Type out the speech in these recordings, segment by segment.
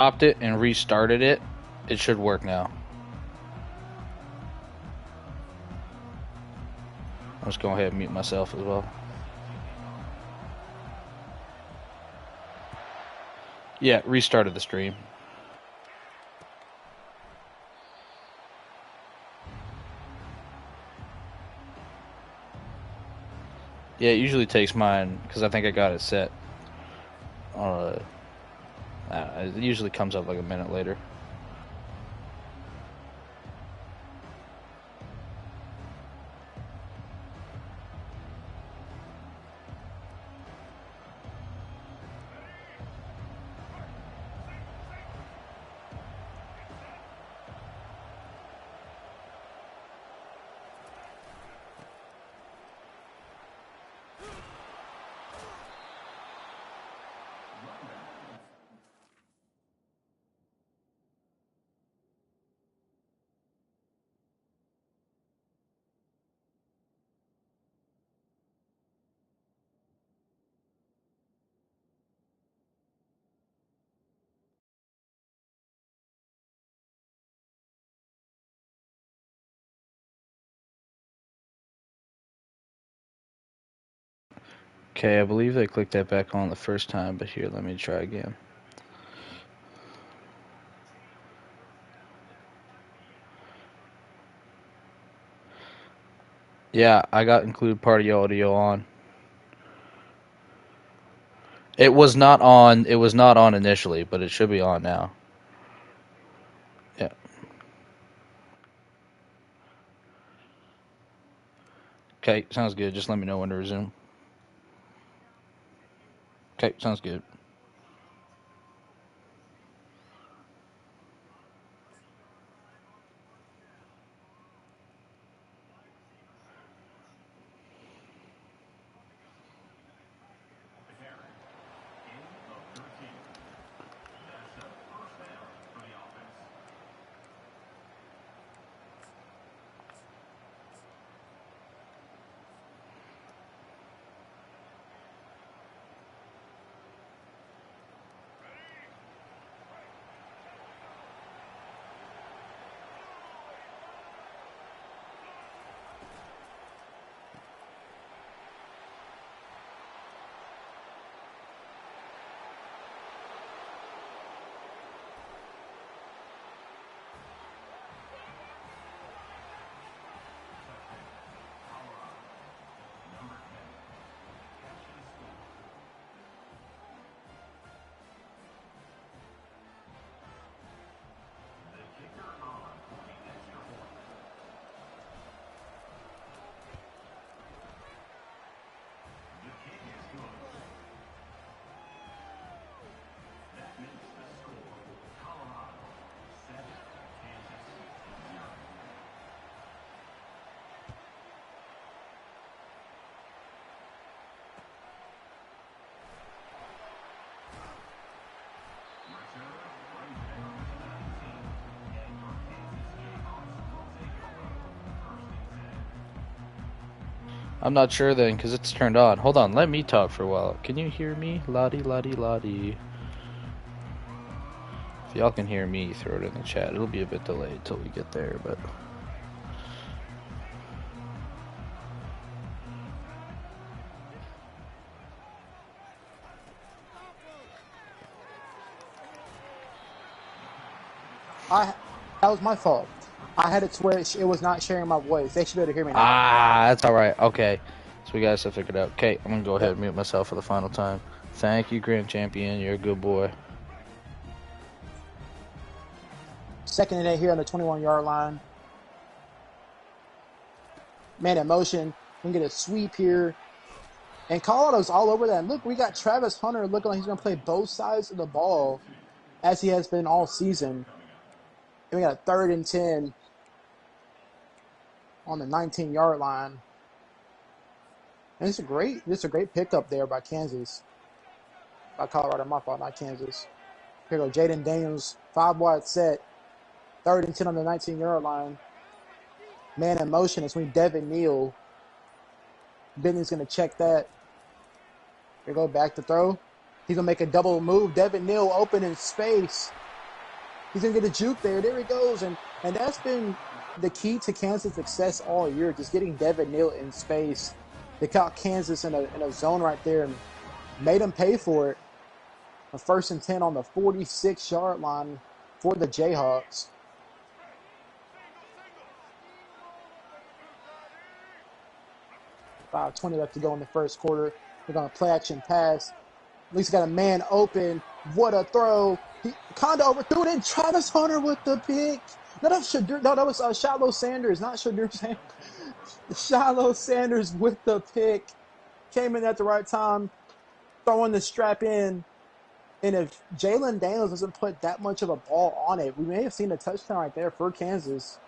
stopped it and restarted it, it should work now. I'm just going ahead and mute myself as well. Yeah, restarted the stream. Yeah, it usually takes mine because I think I got it set. It usually comes up like a minute later. Okay, I believe they clicked that back on the first time, but here, let me try again. Yeah, I got include party audio on. It was not on. It was not on initially, but it should be on now. Yeah. Okay, sounds good. Just let me know when to resume. Okay, sounds good. I'm not sure then, because it's turned on. Hold on, let me talk for a while. Can you hear me? Lottie, lottie, lottie. If y'all can hear me, throw it in the chat. It'll be a bit delayed till we get there, but... That was my fault. I had it to where it was not sharing my voice. They should be able to hear me now. Ah, that's alright. Okay. So we got to figure it out. Okay, I'm going to go ahead and mute myself for the final time. Thank you, Grand Champion. You're a good boy. Second and 8 here on the 21-yard line. Man in motion. We can get a sweep here. And Colorado's all over that. Look, we got Travis Hunter looking like he's going to play both sides of the ball as he has been all season. And we got a 3rd and 10 on the 19-yard line. And it's a great pickup there by Kansas. By Colorado, my fault, not Kansas. Here we go, Jaden Daniels, 5-wide set. 3rd and 10 on the 19-yard line. Man in motion. It's when Devin Neal. Bentley's going to check that. Here we go, back to throw. He's going to make a double move. Devin Neal open in space. He's going to get a juke there. There he goes. And that's been the key to Kansas' success all year, just getting Devin Neal in space. They caught Kansas in a zone right there and made him pay for it. A 1st and 10 on the 46-yard line for the Jayhawks. About 20 left to go in the first quarter. They're going to play action pass. At least got a man open. What a throw. He kind of overthrew it, and Travis Hunter with the pick. No, that was Shiloh Sanders, not Shadur Sanders. Shiloh Sanders with the pick. Came in at the right time, throwing the strap in. And if Jalen Daniels doesn't put that much of a ball on it, we may have seen a touchdown right there for Kansas.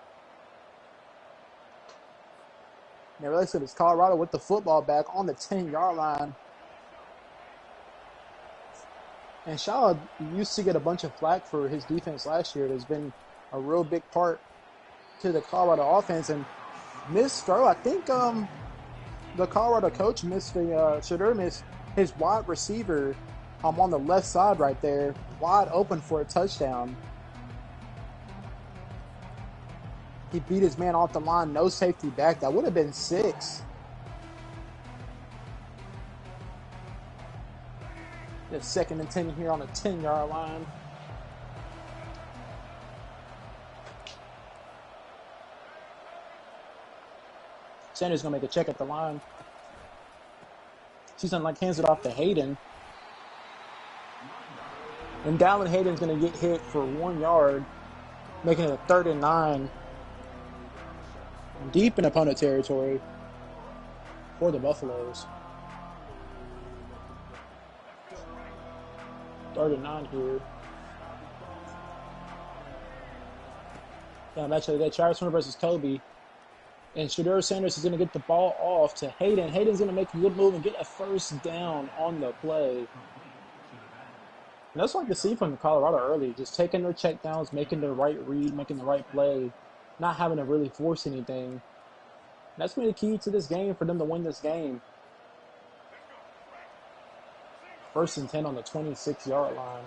Now, let's get this Colorado with the football back on the 10-yard line. And Shiloh used to get a bunch of flack for his defense last year. It has been a real big part to the Colorado offense. And missed throw, I think the Colorado coach missed Shadur missed his wide receiver on the left side right there, wide open for a touchdown. He beat his man off the line, no safety back. That would have been 6. It's 2nd and 10 here on the 10-yard line. Sanders going to make a check at the line. She's going to hands it off to Hayden. And Dallin Hayden's going to get hit for 1 yard, making it a 3rd and 9. Deep in opponent territory for the Buffaloes. 3rd and 9 here. Actually, they Travis Hunter versus Kobe. And Shadur Sanders is going to get the ball off to Hayden. Hayden's going to make a good move and get a 1st down on the play. And that's what I like to see from Colorado early. Just taking their checkdowns, making the right read, making the right play, not having to really force anything. And that's been the key to this game for them to win this game. 1st and 10 on the 26-yard line.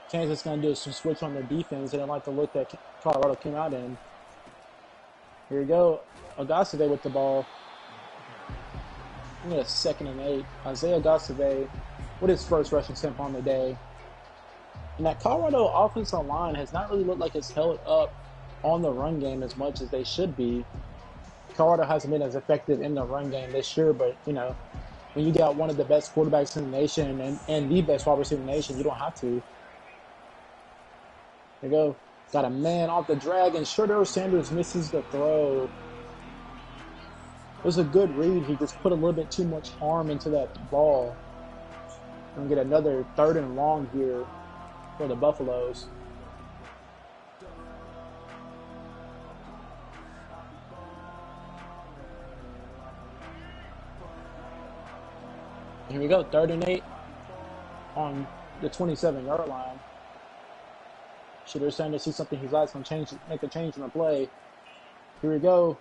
Kansas is going to do some switch on their defense. They didn't like the look that Colorado came out in. Here we go. Augustave with the ball. We got a 2nd and 8. Isaiah Augustave with his first rushing attempt on the day. And that Colorado offensive line has not really looked like it's held up on the run game as much as they should be. Colorado hasn't been as effective in the run game this year, but, you know, when you got one of the best quarterbacks in the nation and the best wide receiver in the nation, you don't have to. There you go. Got a man off the drag, and Shadur Sanders misses the throw. It was a good read. He just put a little bit too much arm into that ball. And get another 3rd and long here for the Buffaloes. Here we go, 3rd and 8 on the 27-yard line. Shadur Sanders sees something he likes, make a change in the play. Here we go.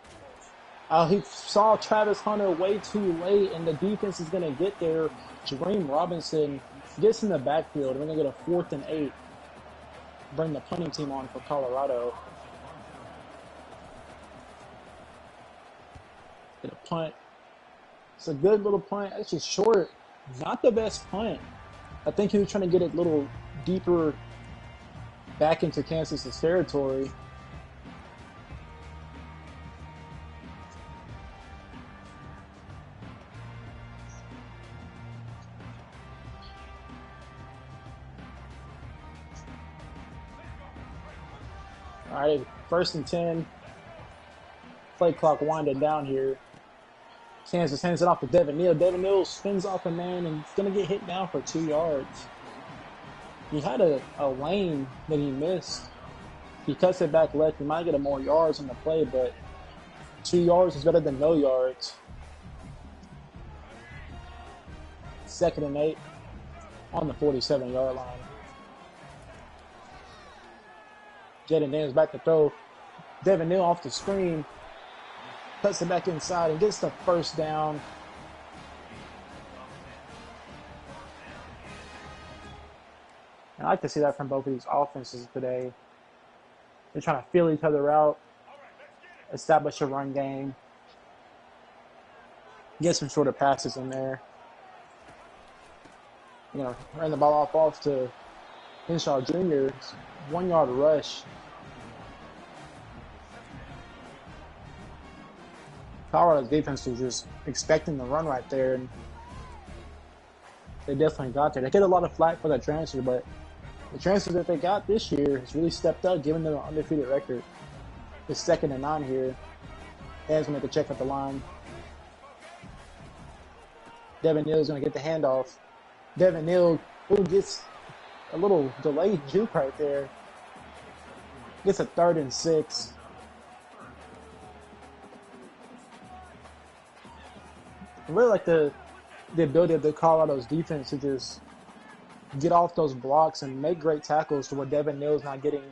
He saw Travis Hunter way too late, and the defense is going to get there. Jareem Robinson gets in the backfield, and we're going to get a 4th and 8. Bring the punting team on for Colorado. Get a punt. It's a good little punt. It's just short. Not the best punt. I think he was trying to get it a little deeper back into Kansas' territory. All right, 1st and 10. Play clock winding down here. Kansas hands it off to Devin Neal. Devin Neal spins off a man and is going to get hit down for 2 yards. He had a lane that he missed. He cuts it back left. He might get more yards on the play, but 2 yards is better than no yards. 2nd and 8 on the 47-yard line. Jaden Daniels back to throw. Devin Neal off the screen. Cuts it back inside and gets the 1st down. I like to see that from both of these offenses today. They're trying to feel each other out, establish a run game, get some shorter passes in there. You know, ran the ball off to Henshaw Jr. 1 yard rush. Colorado's defense was just expecting the run right there, and they definitely got there. They get a lot of flack for that transfer, but the transfer that they got this year has really stepped up, giving them an undefeated record. It's 2nd and 9 here. Dan's going to make a check at the line. Devin Neal's going to get the handoff. Devin Neal gets a little delayed juke right there. Gets a 3rd and 6. I really like the ability of the Colorado's defense to just get off those blocks and make great tackles to where Devin Neal's not getting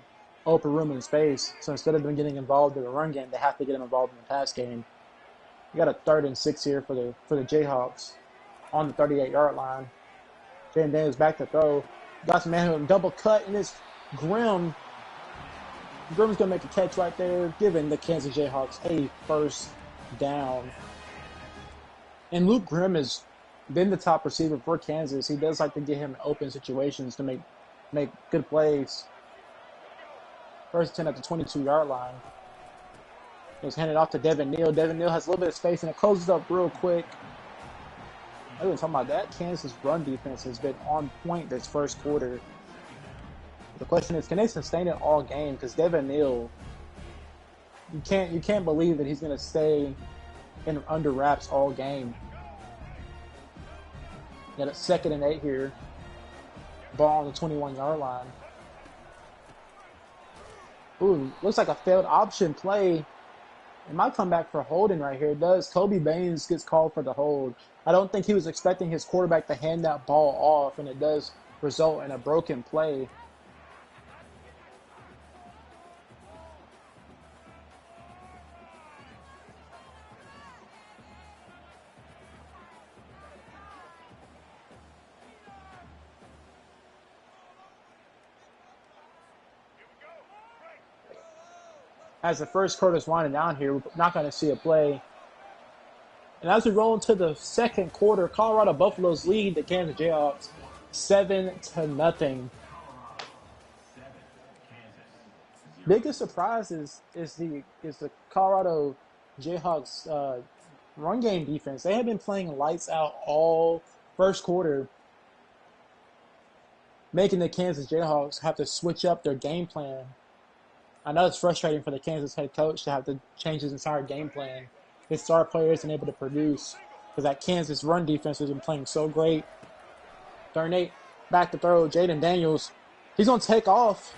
open room and space. So instead of them getting involved in the run game, they have to get him involved in the pass game. You got a 3rd and 6 here for the Jayhawks on the 38-yard line. Jaden Daniels back to throw. Got some man who double cut, and it's Grimm. Grimm's going to make a catch right there, giving the Kansas Jayhawks a 1st down. And Luke Grimm has been the top receiver for Kansas. He does like to get him in open situations to make good plays. 1st 10 at the 22-yard line. It was handed off to Devin Neal. Devin Neal has a little bit of space, and it closes up real quick. I was talking about that. Kansas run defense has been on point this first quarter. The question is, can they sustain it all game? Because Devin Neal, you can't believe that he's going to stay in under wraps all game. Got a 2nd and 8 here. Ball on the 21-yard line. Ooh, looks like a failed option play. It might come back for holding right here. It does. Kobe Baines gets called for the hold. I don't think he was expecting his quarterback to hand that ball off, and it does result in a broken play. As the first quarter is winding down here, we're not going to see a play. And as we roll into the second quarter, Colorado Buffaloes lead the Kansas Jayhawks 7-0. Biggest surprise is the Colorado Jayhawks run game defense. They have been playing lights out all first quarter, making the Kansas Jayhawks have to switch up their game plan. I know it's frustrating for the Kansas head coach to have to change his entire game plan. His star players isn't able to produce because that Kansas run defense has been playing so great. 3rd and 8, back to throw. Jaden Daniels, he's going to take off.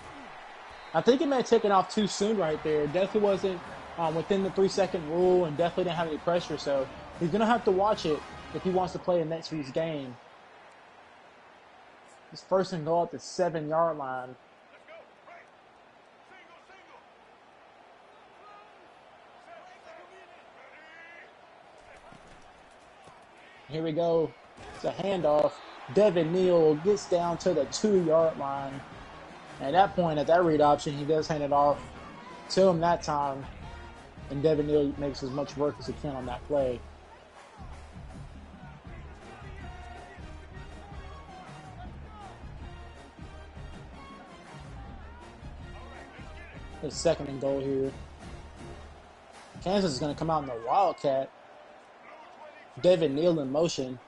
I think he may have taken off too soon right there. Definitely wasn't within the 3-second rule and definitely didn't have any pressure. So he's going to have to watch it if he wants to play in next week's game. This 1st and goal at the 7-yard line. Here we go. It's a handoff. Devin Neal gets down to the 2-yard line. At that point, at that read option, he does hand it off to him that time. And Devin Neal makes as much work as he can on that play. It's 2nd and goal here. Kansas is going to come out in the Wildcat. Devin Neal in motion.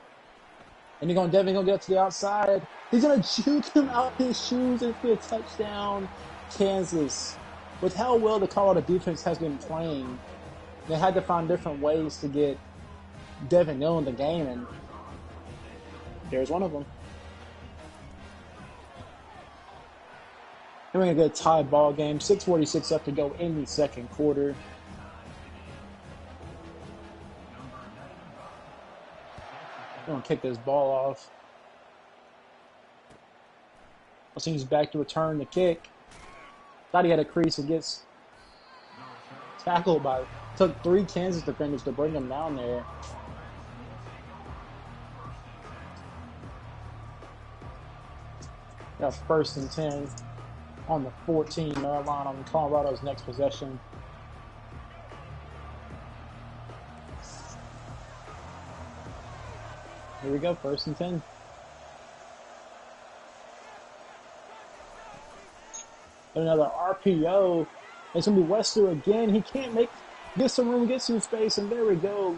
And Devin going to get to the outside. He's going to juke him out his shoes and for a touchdown. Kansas. With how well the Colorado defense has been playing, they had to find different ways to get Devin Neal in the game, and there's one of them. Having a good tie ball game. 6:46 left to go in the second quarter. Going to kick this ball off. He's back to return the kick. Thought he had a crease and gets tackled by. Took 3 Kansas defenders to bring him down there. Got 1st and 10 on the 14-yard line on Colorado's next possession. Here we go, 1st and 10. Another RPO. It's going to be Wester again. He can't get some room, get some space, and there we go.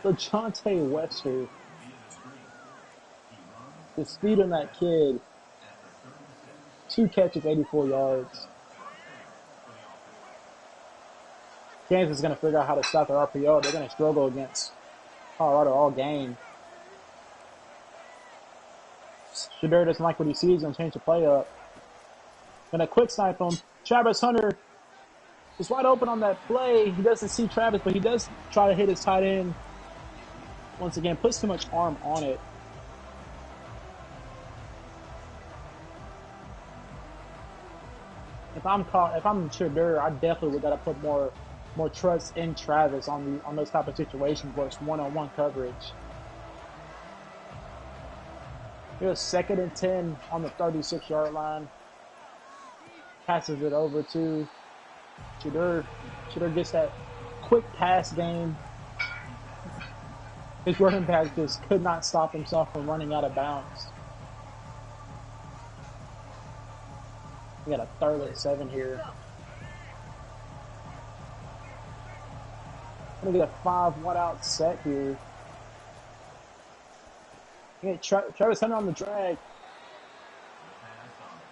LaJohntay Wester. The speed on that kid. 2 catches, 84 yards. Kansas is going to figure out how to stop their RPO. They're going to struggle against Colorado all game. Shedeur doesn't like what he sees. He's going to change the play up. Going to quick snipe him. Travis Hunter is wide open on that play. He doesn't see Travis, but he does try to hit his tight end. Once again, puts too much arm on it. If I'm Shedeur, I definitely would got to put more trust in Travis on those type of situations where it's one-on-one coverage. Here's 2nd and 10 on the 36-yard line. Passes it over to Shedeur. Shedeur gets that quick pass game. His running back just could not stop himself from running out of bounds. We got a 3rd and 7 here. We're going to get a 5 wide-out set here. Travis Hunter on the drag.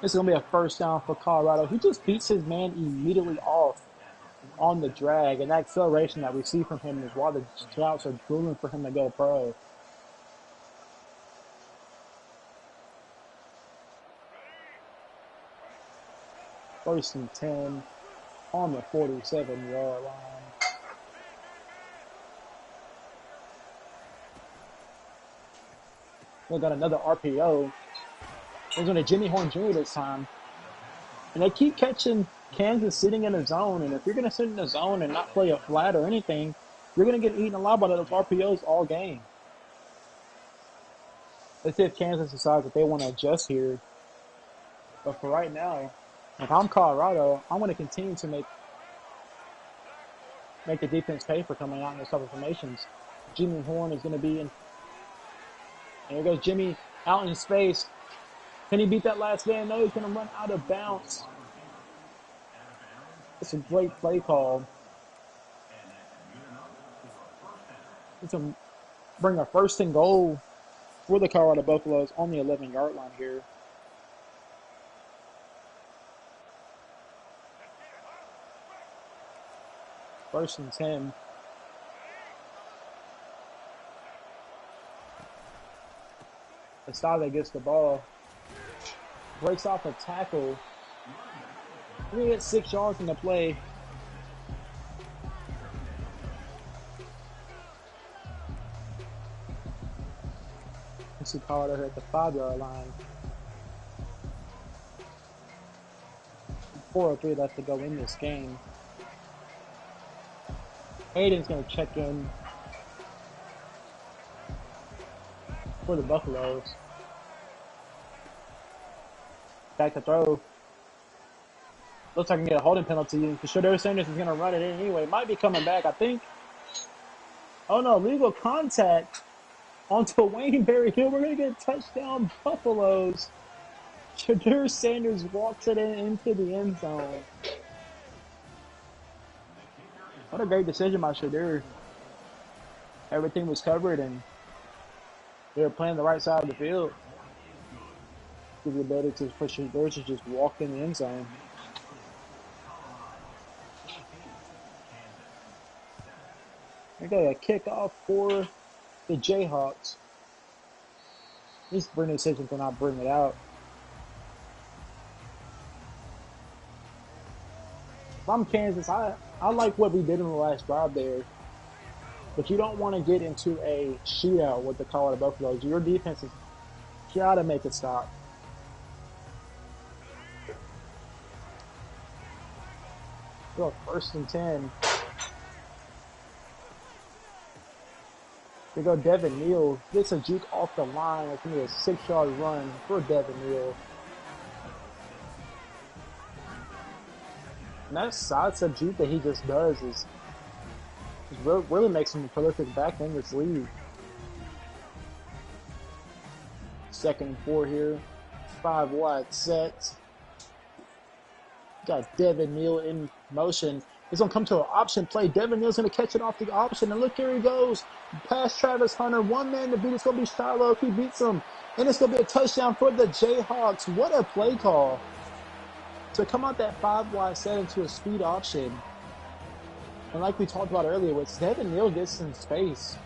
This is going to be a 1st down for Colorado. He just beats his man immediately off on the drag, and that acceleration that we see from him is why the scouts are drooling for him to go pro. First and 10 on the 47-yard line. We got another RPO. We're going to Jimmy Horn Jr. this time. And they keep catching Kansas sitting in a zone. And if you're going to sit in a zone and not play a flat or anything, you're going to get eaten alive by those RPOs all game. Let's see if Kansas decides that they want to adjust here. But for right now, if I'm Colorado, I want to continue to make the defense pay for coming out in those type of formations. Jimmy Horn is going to be in. And here goes Jimmy out in space. Can he beat that last man? No, he's going to run out of bounds. It's a great play call. It's a bring a 1st and goal for the Colorado Buffaloes on the 11-yard line here. First and 10. Estave gets the ball. Breaks off a tackle. We're going to get 6 yards in the play. Let's see Colorado here at the 5-yard line. 4:03 left to go in this game. Hayden's going to check in for the Buffaloes. Back to throw. Looks like I can get a holding penalty. For sure, Shedeur Sanders is going to run it in anyway. Might be coming back, I think. Oh no, legal contact onto Wayne Berry Hill. We're going to get a touchdown, Buffaloes. Shedeur Sanders walks it into the end zone. What a great decision by Shedeur. Everything was covered and they were playing the right side of the field. Give the ability to push Shedeur to just walk in the end zone. We got a kickoff for the Jayhawks. At least bring the decision to not bring it out. If I'm Kansas, I like what we did in the last drive there. But you don't want to get into a shootout with the Colorado Buffaloes. Your defense has got to make it stop. Go 1st and 10. We go Devin Neal. Gets a juke off the line. It's going to be a 6-yard run for Devin Neal. And that sidestep juke that he just does is really makes him a prolific back in this league. 2nd and 4 here. 5 wide set. Got Devin Neal in motion. He's going to come to an option play. Devin Neal's going to catch it off the option. And look, here he goes. Past Travis Hunter. One man to beat. It's going to be Shiloh. He beats him. And it's going to be a touchdown for the Jayhawks. What a play call. To come out that 5 wide set into a speed option. And like we talked about earlier, with Devin Neal gets in space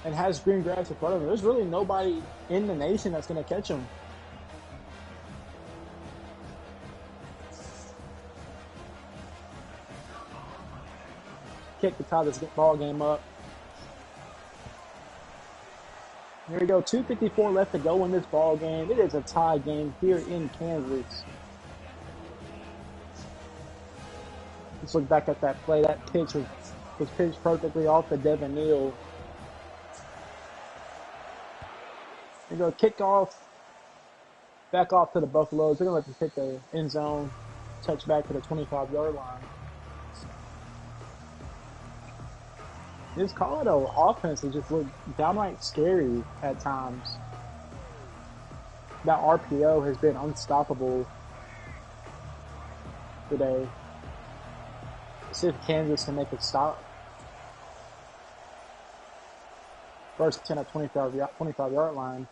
and has green grass in front of him, there's really nobody in the nation that's going to catch him. Kick to tie this ball game up. Here we go, 2:54 left to go in this ball game. It is a tie game here in Kansas. Let's look back at that play. That pitch was pitched perfectly off to Devin Neal. Here we go, kickoff. Back off to the Buffaloes. They're going to let them hit the end zone. Touch back to the 25-yard line. This Colorado offense has just looked downright scary at times. That RPO has been unstoppable today. See if Kansas can make it stop. First 10 at 25-yard line.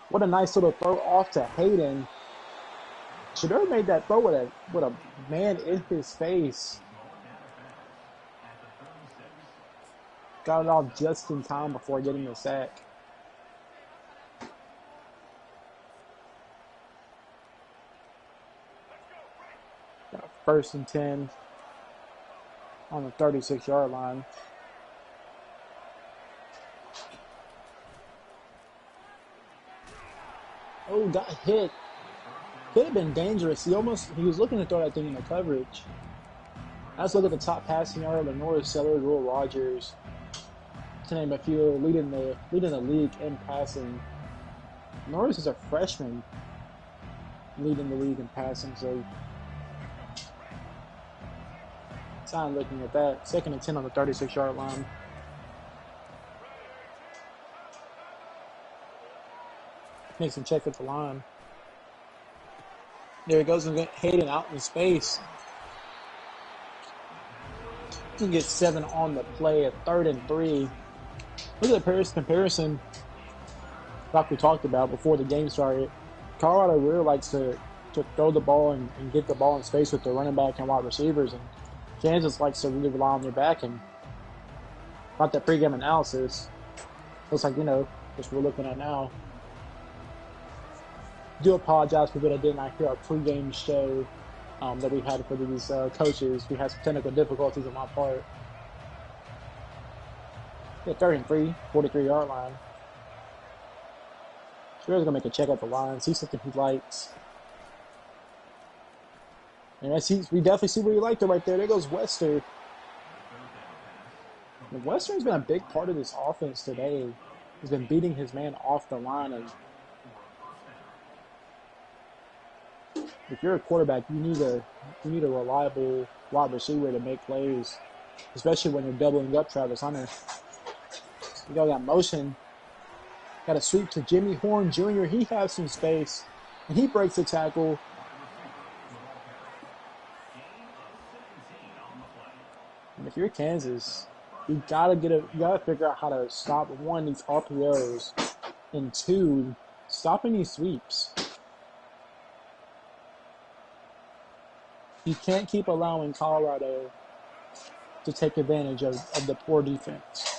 What a nice little throw off to Hayden. Shedeur made that throw with a man in his face. Got it off just in time before getting the sack. Got 1st and 10 on the 36-yard line. Oh, got hit. Could have been dangerous. He was looking to throw that thing in the coverage. Let's look at the top passing yard. Lenore Sellers, Will Rogers, to name a few, leading the league in passing. Norris is a freshman leading the league in passing, so time looking at that. 2nd and 10 on the 36-yard line. Makes him check with the line. There he goes and Hayden out in space. He gets 7 on the play at 3rd and 3. Look at the comparison like we talked about before the game started. Colorado really likes to throw the ball and get the ball in space with the running back and wide receivers, and Kansas likes to really rely on their back. And about that pregame analysis, looks like, which we're looking at now. Do apologize for what I did not hear our pregame show that we had for these coaches. We had some technical difficulties on my part. 3rd and 3, 43-yard line. Shedur's gonna make a check at the line, see something he likes. And we definitely see where he liked it right there. There goes Wester. And Western's been a big part of this offense today. He's been beating his man off the line. And if you're a quarterback, you need a reliable wide receiver to make plays, especially when you're doubling up Travis Hunter. We got motion. Got a sweep to Jimmy Horn Jr. He has some space, and he breaks the tackle. And if you're Kansas, you gotta figure out how to stop, 1, these RPOs, and 2, stopping these sweeps. You can't keep allowing Colorado to take advantage of the poor defense.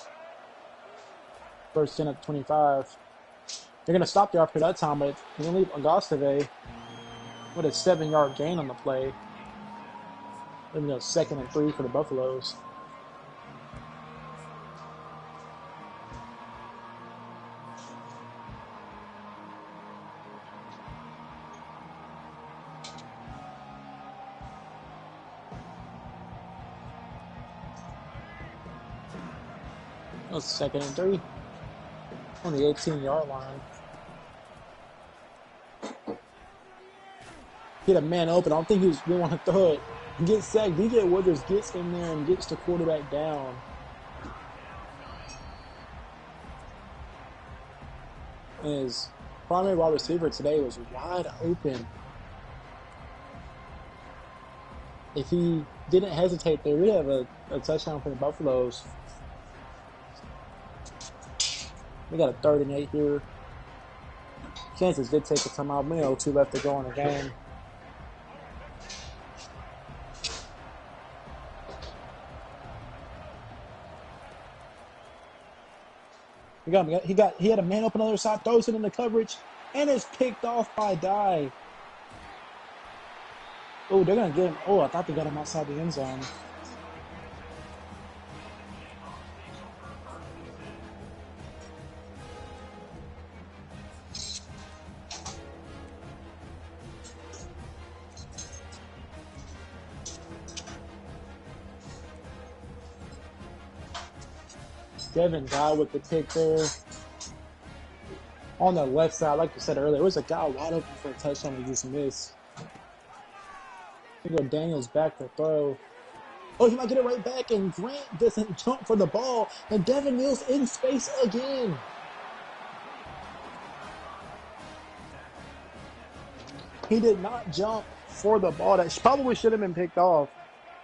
1st 10 at 25. They're going to stop the RPO that time, but they're going to leave Agostave with a 7-yard gain on the play. Then 2nd and 3 for the Buffaloes. That was 2nd and 3 on the 18-yard line. He had a man open. I don't think he was going to throw it. Gets sacked. DJ Withers gets in there and gets the quarterback down. And his primary wide receiver today was wide open. If he didn't hesitate there, we'd have a touchdown for the Buffaloes. We got a 3rd and 8 here. Kansas did take a timeout. We know 2 left to go in the game. He had a man open on the other side, throws it in the coverage, and it's picked off by Dye. Oh, they're gonna get him. Oh, I thought they got him outside the end zone. Devin Guy with the pick there. On the left side, like I said earlier, there was a guy wide open for a touchdown he just missed. Here go Daniels back to throw. Oh, he might get it right back, and Grant doesn't jump for the ball, and Devin Mills in space again. He did not jump for the ball. That probably should have been picked off.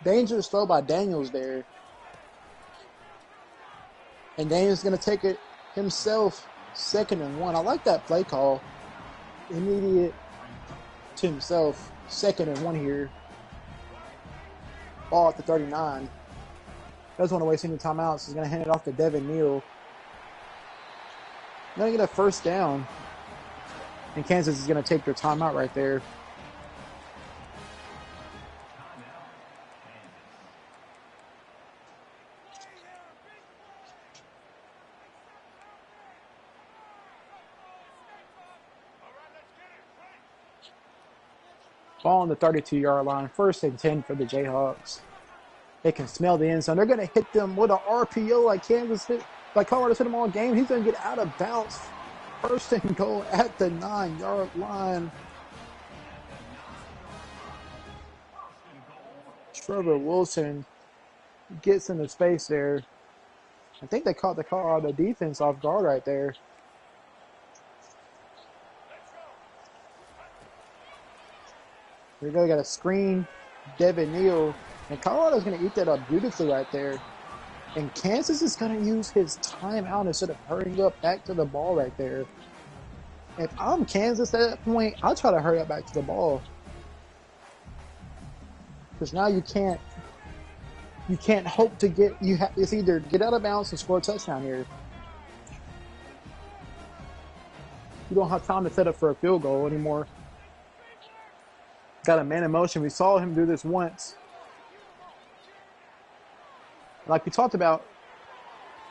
Dangerous throw by Daniels there. And Daniels going to take it himself, 2nd and 1. I like that play call. Immediate to himself, 2nd and 1 here. Ball at the 39. Doesn't want to waste any timeouts. He's going to hand it off to Devin Neal. Going to get a 1st down. And Kansas is going to take their timeout right there. Ball on the 32-yard line. 1st and 10 for the Jayhawks. They can smell the end zone. They're going to hit them with an RPO like Colorado's hit them all game. He's going to get out of bounds. 1st and goal at the 9-yard line. Trevor Wilson gets into space there. I think they caught the Colorado defense off guard right there. Here we go. Got a screen. Devin Neal. And Colorado's going to eat that up beautifully right there. And Kansas is going to use his timeout instead of hurrying up back to the ball right there. If I'm Kansas at that point, I'll try to hurry up back to the ball. Because now you can't hope to get, it's either get out of bounds and score a touchdown here. You don't have time to set up for a field goal anymore. Got a man in motion. We saw him do this once. Like we talked about,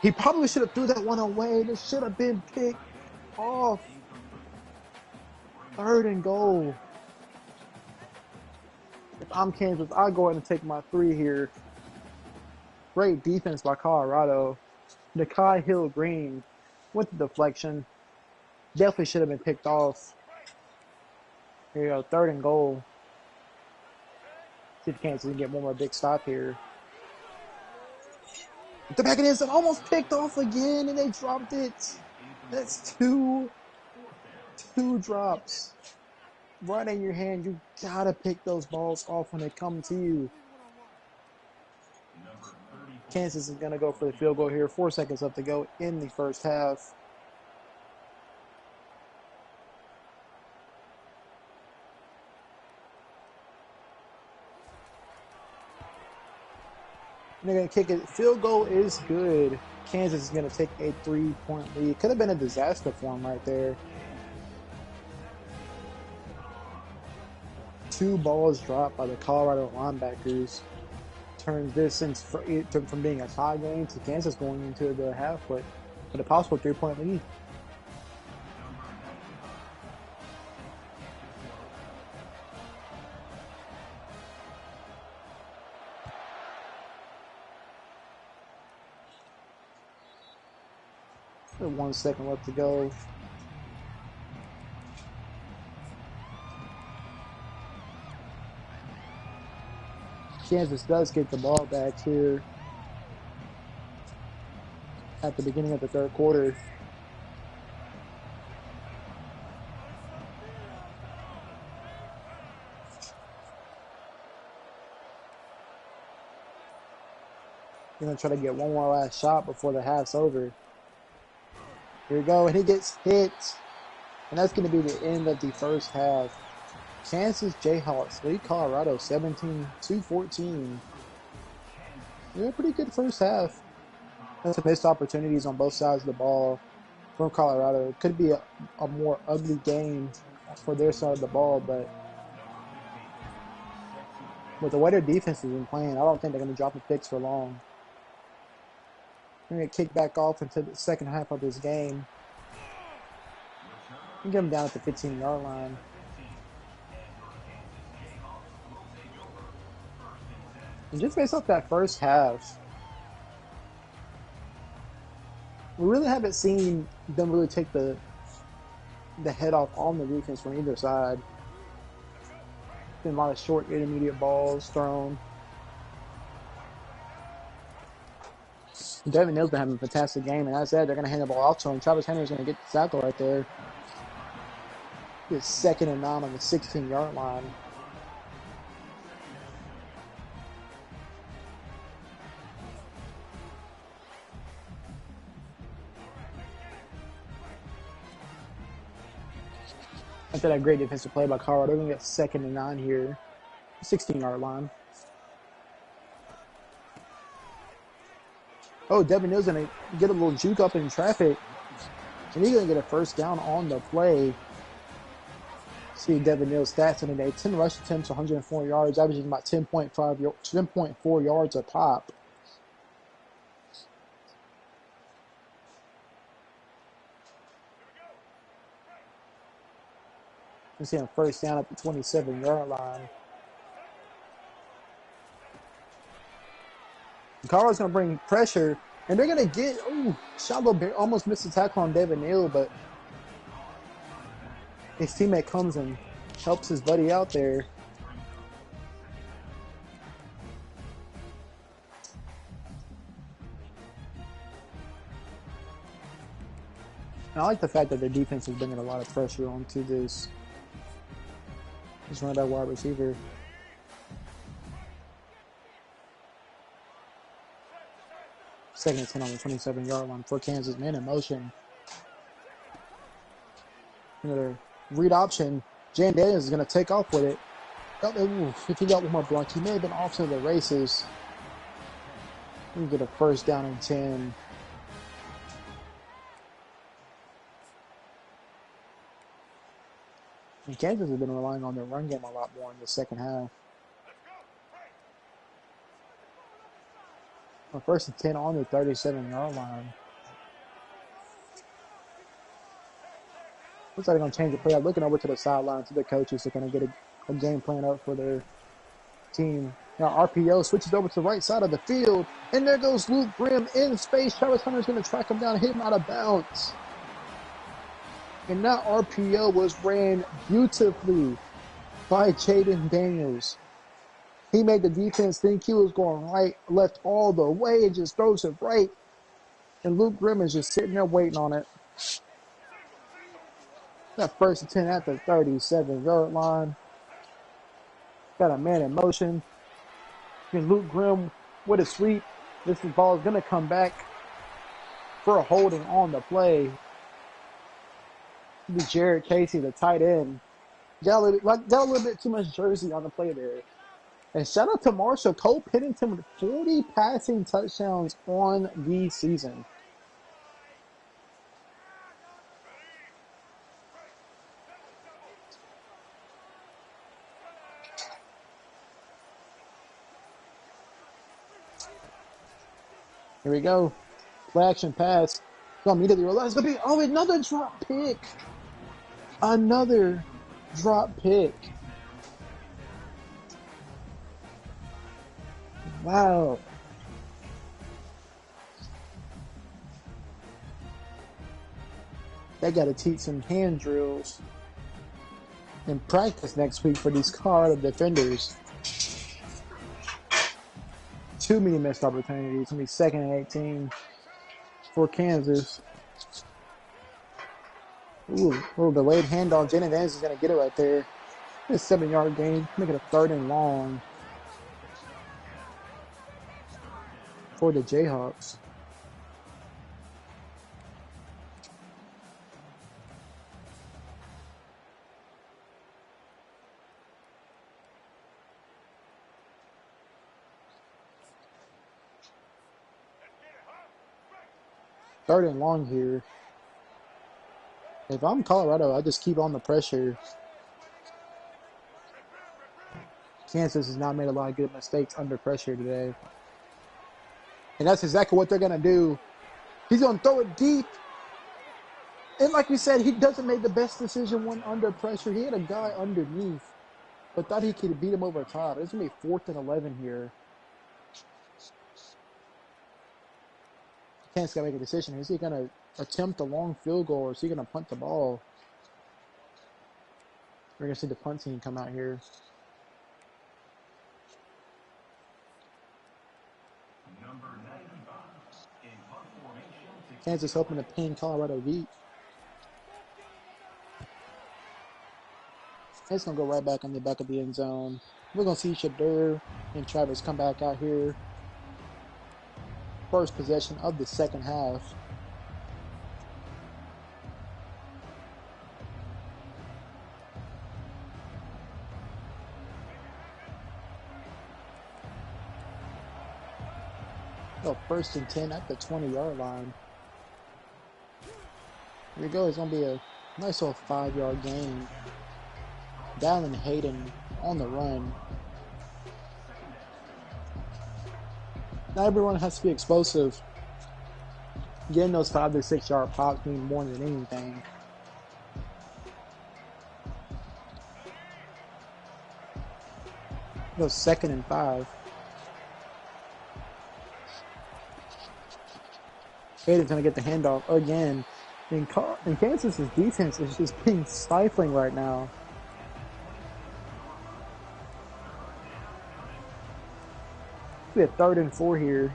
he probably should have threw that one away. This should have been picked off. 3rd and goal. If I'm Kansas, I'll go ahead and take my 3 here. Great defense by Colorado. Nakai Hill-Green with the deflection. Definitely should have been picked off. Here you go, 3rd and goal. See if Kansas can get one more big stop here. The back of the end zone almost picked off again, and they dropped it. That's two drops. Right in your hand. You gotta pick those balls off when they come to you. Kansas is gonna go for the field goal here. 4 seconds left to go in the 1st half. And they're going to kick it. Field goal is good. Kansas is going to take a 3-point lead. Could have been a disaster for them right there. 2 balls dropped by the Colorado linebackers. Turns this from being a tie game to Kansas going into the half with a possible 3-point lead. Still 1 second left to go. Kansas does get the ball back here at the beginning of the third quarter. They're going to try to get one more last shot before the half's over. Here we go, and he gets hit. And that's going to be the end of the first half. Kansas Jayhawks lead Colorado 17-14. Yeah, pretty good first half. There's some missed opportunities on both sides of the ball from Colorado. It could be a more ugly game for their side of the ball, but with the way their defense has been playing, I don't think they're going to drop the picks for long. They're going to kick back off into the second half of this game. And get them down at the 15-yard line. And just based off that first half, we really haven't seen them really take the head off on the defense from either side. Been a lot of short intermediate balls thrown. Devin Neal's been having a fantastic game, and as I said, they're going to hand the ball off to him. Travis Henry's going to get the tackle right there. It's 2nd and 9 on the 16-yard line. After that great defensive play by Colorado, they're going to get 2nd and 9 here. 16-yard line. Oh, Devin Neal's going to get a little juke up in traffic. And he's going to get a first down on the play. See Devin Neal's stats in the day. 10 rush attempts, 104 yards, averaging about 10.4 yards a pop. You see him first down at the 27-yard line. And Colorado's going to bring pressure, and they're going to get, Shallow almost missed the tackle on Devin Neal, but his teammate comes and helps his buddy out there. And I like the fact that their defense is bringing a lot of pressure onto this running back wide receiver. Second and 10 on the 27-yard line for Kansas. Man in motion. Another read option. Jan Daniels is going to take off with it. If he got one more block, he may have been off to the races. We get a first down and 10. And Kansas has been relying on their run game a lot more in the second half. Well, first and 10 on the 37-yard line. Looks like they're going to change the play. I'm looking over to the sideline to the coaches. They're going to get a game plan up for their team. Now RPO switches over to the right side of the field. And there goes Luke Grimm in space. Travis Hunter's going to track him down, hit him out of bounds. And that RPO was ran beautifully by Jaden Daniels. He made the defense think he was going right, left all the way, and just throws it right. And Luke Grimm is just sitting there waiting on it. That first and 10 at the 37-yard line. Got a man in motion. And Luke Grimm with a sweep. This ball is going to come back for a holding on the play. Jared Casey, the tight end, got a little bit too much jersey on the play there. And shout out to Marshall Cole Pennington with 40 passing touchdowns on the season. Here we go. Play action pass. So immediately realize it's going to be, another drop pick. Another drop pick. Wow. They got to teach some hand drills and practice next week for these Colorado defenders. too many missed opportunities. It's going to be 2nd and 18 for Kansas. Ooh, a little delayed handoff. Jaden Daniels is going to get it right there. A 7-yard gain. Make it a 3rd and long for the Jayhawks. Third and long here. If I'm Colorado, I just keep on the pressure. Kansas has not made a lot of good mistakes under pressure today. And that's exactly what they're going to do. He's going to throw it deep. And like we said, he doesn't make the best decision when under pressure. He had a guy underneath, but thought he could beat him over top. It's going to be 4th and 11 here. Kansas got to make a decision. Is he going to attempt a long field goal, or is he going to punt the ball? We're going to see the punt team come out here. Kansas hoping to pin Colorado deep. It's going to go right back on the back of the end zone. We're going to see Shadur and Travis come back out here. First possession of the second half. Oh, 1st and 10 at the 20-yard line. Here we go. It's going to be a nice little 5-yard gain. Dallin Hayden on the run. Not everyone has to be explosive. Getting those 5 to 6 yard pops mean more than anything. It goes 2nd and 5. Hayden's going to get the handoff again. And Kansas' defense is just being stifling right now. We have 3rd and 4 here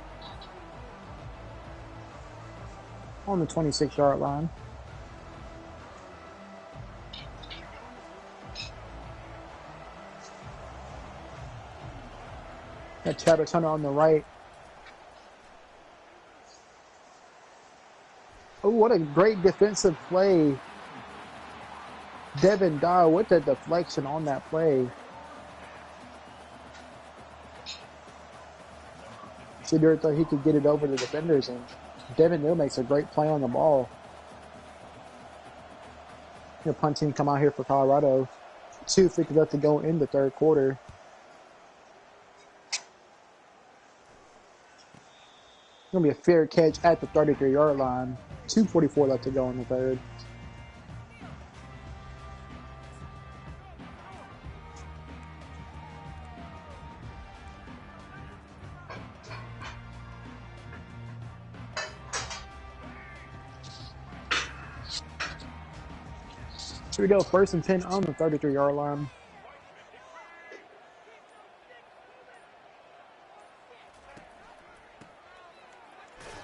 on the 26-yard line. Got Travis Hunter on the right. Oh, what a great defensive play. Devin Dye with the deflection on that play. Shadur thought he could get it over the defenders, and Devin Neal makes a great play on the ball. The punt team come out here for Colorado. 2:50 left to go in the 3rd quarter. Going to be a fair catch at the 33-yard line. 2:44 left to go in the 3rd. Here we go, 1st and 10 on the 33-yard line.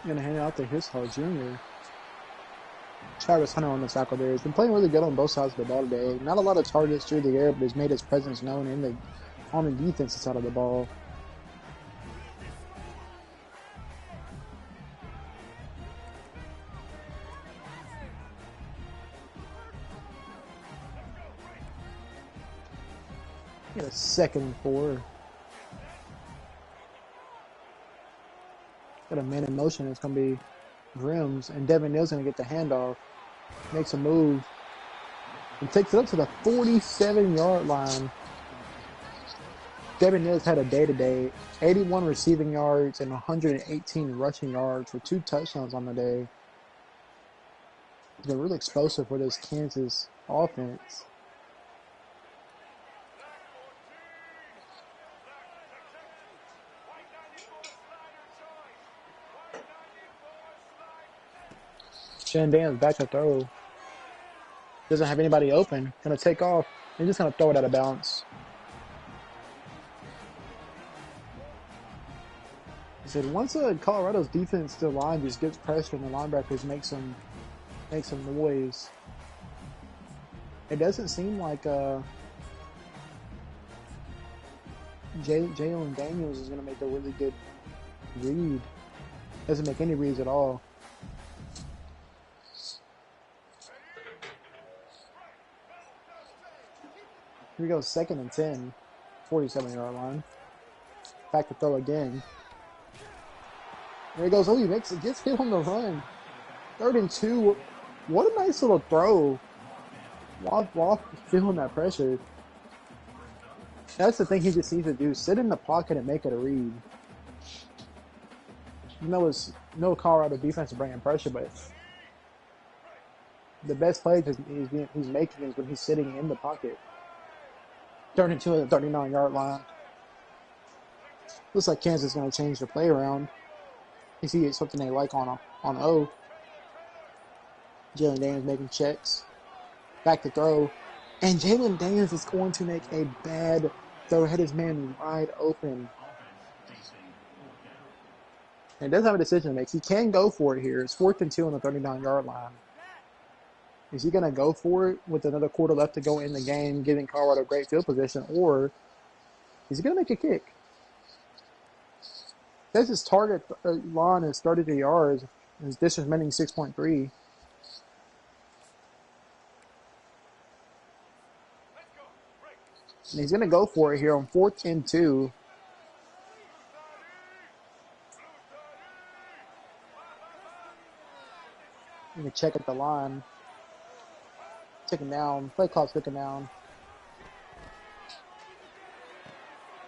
Going to hand it out to Hishall Jr. Travis Hunter on the tackle there. He's been playing really good on both sides of the ball today. Not a lot of targets through the air, but he's made his presence known on the defensive side of the ball. Get a 2nd and 4. Got a man in motion. It's going to be Grims, and Devin Neal's going to get the handoff. Makes a move and takes it up to the 47-yard line. Devin Neal's had a day-to-day. 81 receiving yards and 118 rushing yards for 2 touchdowns on the day. He's been really explosive for this Kansas offense. Shandan's back to throw. Doesn't have anybody open. Gonna take off. He's just gonna throw it out of bounds. said, once Colorado's defensive line just gets pressure and the linebackers make some noise, it doesn't seem like Jalen Daniels is going to make a really good read. Doesn't make any reads at all. Here we go, 2nd and 10, 47-yard line. Back to throw again. There he goes. Oh, he gets hit on the run. 3rd and 2. What a nice little throw while feeling that pressure. That's the thing he just needs to do. Sit in the pocket and make it a read. You know, it's no Colorado defense is bringing pressure, but the best play he's making is when he's sitting in the pocket. 3rd and 2 at the 39-yard line. Looks like Kansas is going to change their play around. You see it's something they like on O. Jalen Daniels making checks. Back to throw. And Jalen Daniels is going to make a bad throw. Hit his man wide open. And does have a decision to make. He can go for it here. It's 4th and 2 on the 39-yard line. Is he going to go for it with another quarter left to go in the game, giving Colorado great field position, or is he going to make a kick? Says his target line is 32 yards. His distance remaining 6.3. And he's going to go for it here on 4th and 2. Going to check at the line. Ticking down. Play clock's ticking down.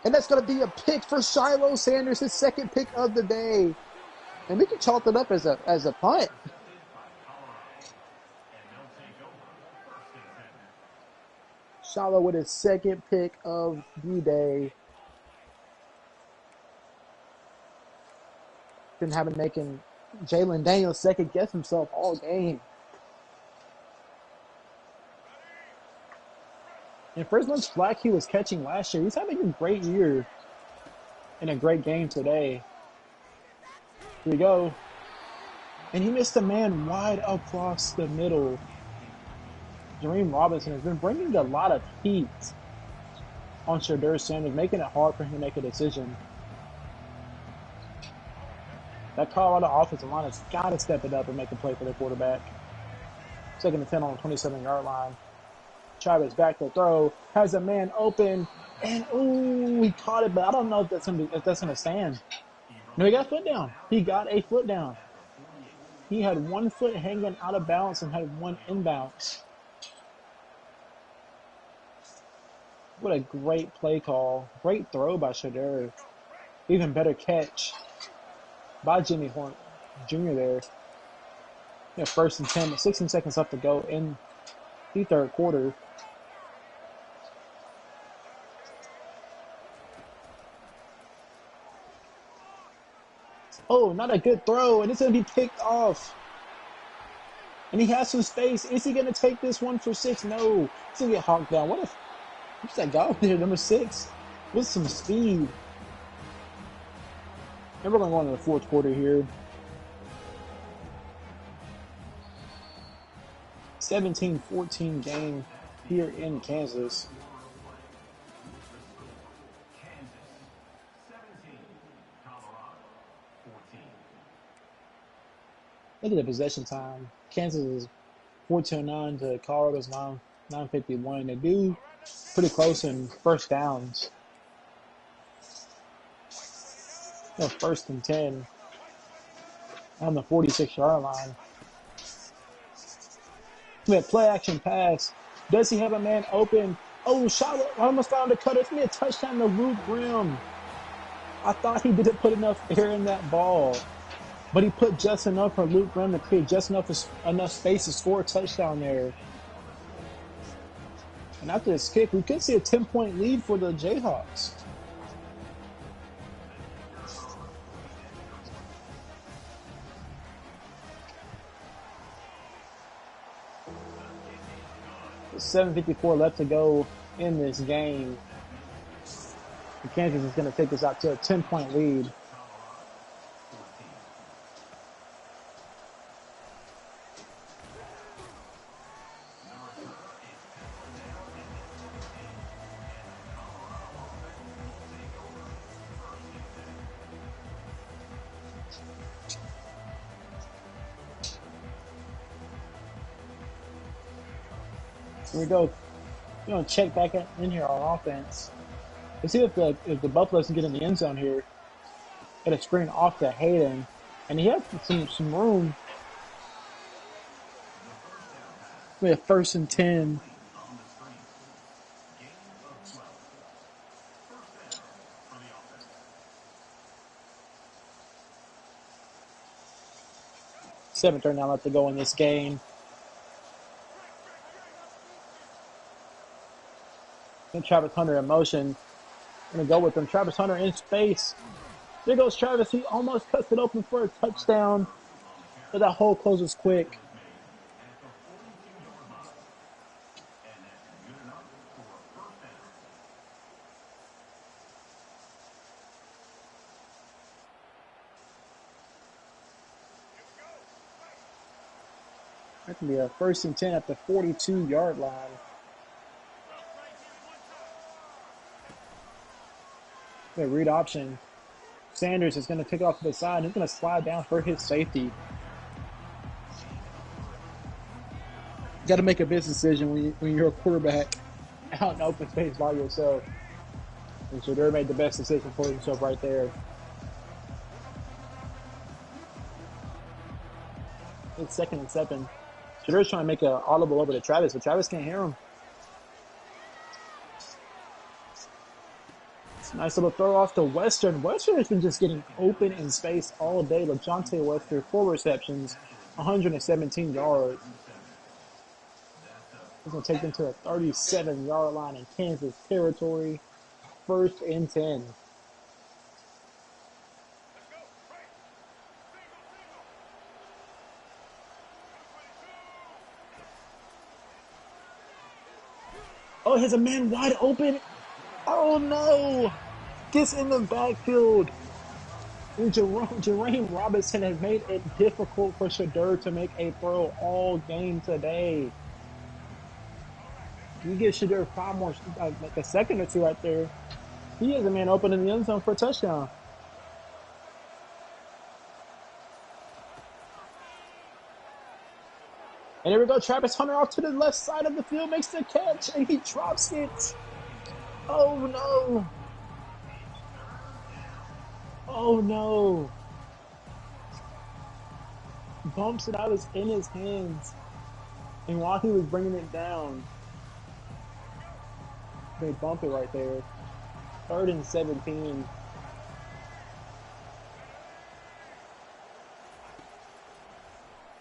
And that's going to be a pick for Shiloh Sanders, his 2nd pick of the day. And we can chalk it up as a punt. Shiloh with his 2nd pick of the day. Been having making Jalen Daniels second guess himself all game. And for as much flack he was catching last year, he's having a great year and a great game today. Here we go. And he missed a man wide across the middle. Dsrl Robinson has been bringing a lot of heat on Dsrl Sanders, making it hard for him to make a decision. That Colorado offensive line has got to step it up and make a play for their quarterback. 2nd and 10 on the 27-yard line. Travis back to throw, has a man open, and ooh, he caught it, but I don't know if that's gonna stand. No, he got a foot down. He got a foot down. He had 1 foot hanging out of bounds and had 1 inbounds. What a great play call. Great throw by Dsrl. Even better catch by Jimmy Horn Jr. there. 1st and 10, 16 seconds left to go in the 3rd quarter. Oh, not a good throw, and it's going to be picked off. And he has some space. Is he going to take this one for 6? No. He's going to get hawked down. What's that guy over there, number 6? With some speed. And we're going to go into the 4th quarter here. 17-14 game here in Kansas. Look at the possession time. Kansas is 14:09 to Colorado's 9:51. They do pretty close in first downs. 1st and 10 on the 46-yard line. Play action pass. Does he have a man open? Oh, Charlotte almost found a cut. It's me a touchdown to Luke Grimm. I thought he didn't put enough air in that ball, but he put just enough for Luke Grimm to create just enough space to score a touchdown there. And after this kick, we could see a 10-point lead for the Jayhawks. With 7:54 left to go in this game. And Kansas is going to take this out to a 10-point lead. Here we go. We're gonna check back in here on offense. Let's see if the Buffaloes can get in the end zone here. Get a screen off to Hayden, and he has some room. We have 1st and 10. Seventh right now left to go in this game. And Travis Hunter in motion. Gonna go with him. Travis Hunter in space. There goes Travis. He almost cuts it open for a touchdown. But that hole closes quick. That can be a 1st and 10 at the 42-yard line. The read option. Sanders is going to take off to the side. He's going to slide down for his safety. You got to make a business decision when you're a quarterback out in open space by yourself. And Shedeur made the best decision for himself right there. It's 2nd and 7. Shedeur's trying to make an audible over to Travis, but Travis can't hear him. It's a nice little throw off to Western. Western has been just getting open in space all day. LaJohntay Western, 4 receptions, 117 yards. He's going to take them to a 37-yard line in Kansas territory. 1st and 10. Oh, here's a man wide open. Oh, no. Gets in the backfield. And Jermaine Robinson has made it difficult for Shedeur to make a throw all game today. You give Shedeur 5 more, like a second or two right there. He has a man open in the end zone for a touchdown. And here we go. Travis Hunter off to the left side of the field, makes the catch, and he drops it. Oh, no. Oh, no. Bumps it out, it's in his hands. And while he was bringing it down, they bump it right there. 3rd and 17.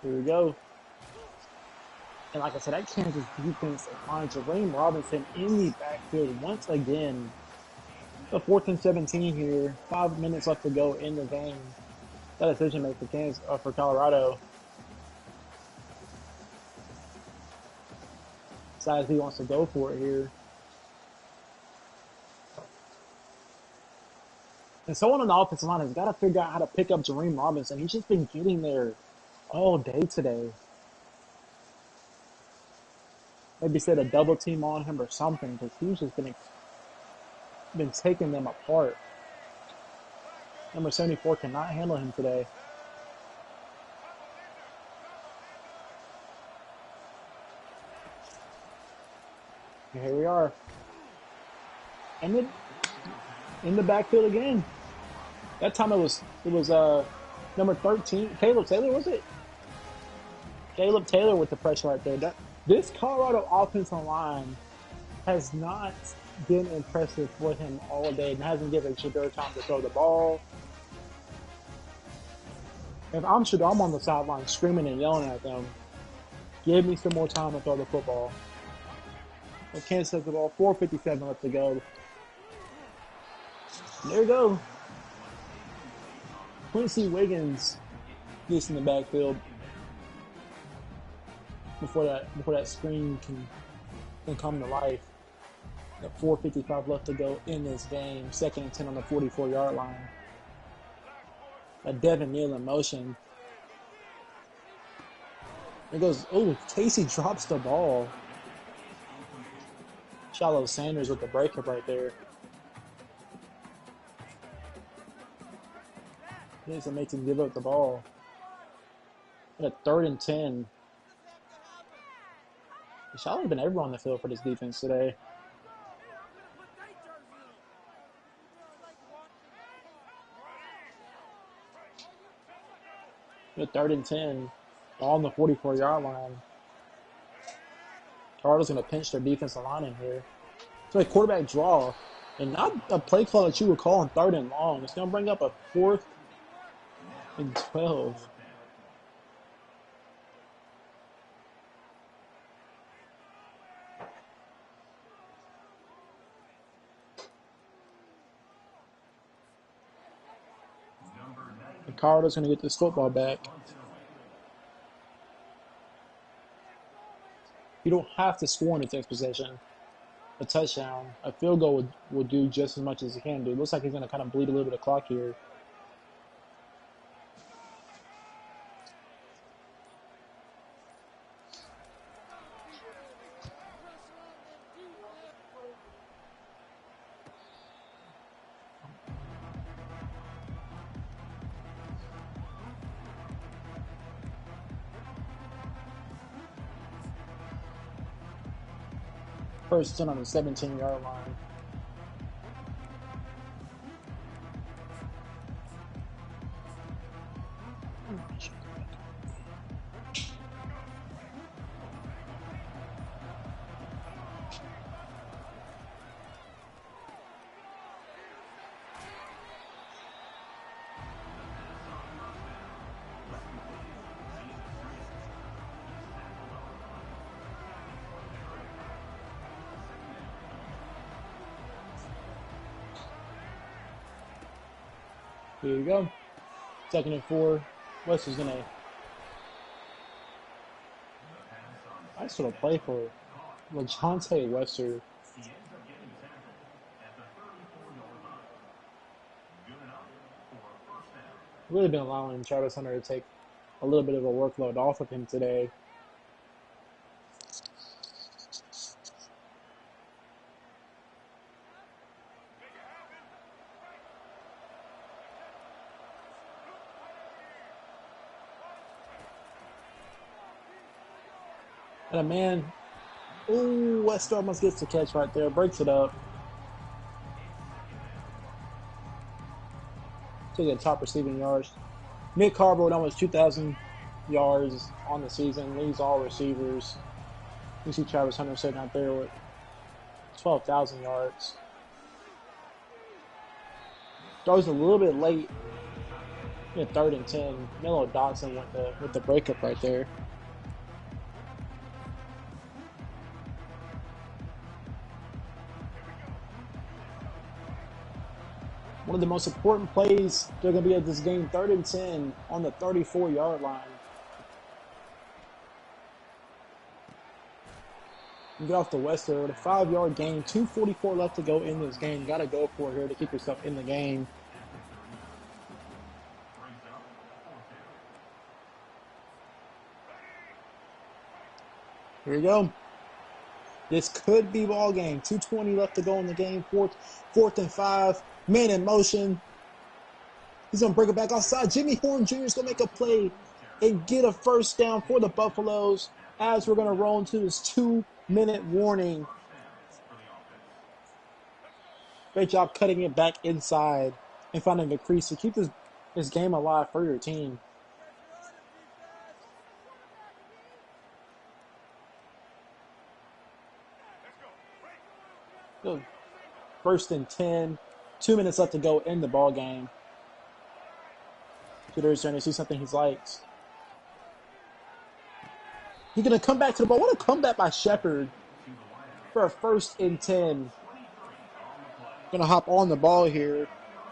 Here we go. And like I said, that Kansas defense finds Jermaine Robinson in the backfield once again. A 4th and 17 here. 5 minutes left to go in the game. That decision made for Kansas, for Colorado. Decides he wants to go for it here. And someone on the offensive line has got to figure out how to pick up Jermaine Robinson. He's just been getting there all day today. Maybe set a double team on him or something, because he's just been taking them apart. Number 74 cannot handle him today. And here we are. And then in the backfield again. That time it was number 13. Caleb Taylor, was it? Caleb Taylor with the pressure right there. This Colorado offensive line has not been impressive for him all day and hasn't given Shedeur time to throw the ball. If I'm Shedeur, I'm on the sideline screaming and yelling at them. Give me some more time to throw the football. Well, Kansas has the ball. 4:57 left to go. And there you go. Quincy Wiggins gets in the backfield before that screen can come to life. At 4:55 left to go in this game. 2nd and 10 on the 44-yard line. A Devin Neal in motion. It goes, oh, Casey drops the ball. Shallow Sanders with the breakup right there. It makes him give up the ball. At 3rd and 10. It should have been everyone on the field for this defense today. With 3rd and 10, all on the 44-yard line. Cardinals going to pinch their defensive line in here. So a quarterback draw, and not a play call that you would call on 3rd and long. It's going to bring up a 4th and 12. The Cardinals going to get this football back. You don't have to score in the next possession. A touchdown, a field goal would do just as much as he can do. It looks like he's going to kind of bleed a little bit of clock here. First 10 on the 17-yard line. Here you go. 2nd and 4. West is going to nice little play for LaJohntay Wester. Really been allowing Travis Hunter to take a little bit of a workload off of him today. And a man, ooh, Wester almost gets the catch right there, breaks it up. To the top receiving yards. Nick Carbo with almost 2,000 yards on the season, leads all receivers. You see Travis Hunter sitting out there with 12,000 yards. Throws a little bit late in 3rd and 10. Melo Dotson with the breakup right there. One of the most important plays they're going to be at this game, 3rd and 10 on the 34-yard line. You get off the Wester with a 5-yard gain, 2:44 left to go in this game. Got to go for it here to keep yourself in the game. Here you go. This could be ball game. 2:20 left to go in the game. 4th and 5. Man in motion. He's going to bring it back outside. Jimmy Horn Jr. is going to make a play and get a first down for the Buffaloes as we're going to roll into this 2-minute warning. Great job cutting it back inside and finding the crease to keep this game alive for your team. Good. 1st and 10. 2 minutes left to go in the ball game. Peter's trying to see something he likes. He's going to come back to the ball. What a comeback by Shepard for a 1st and 10. Going to hop on the ball here.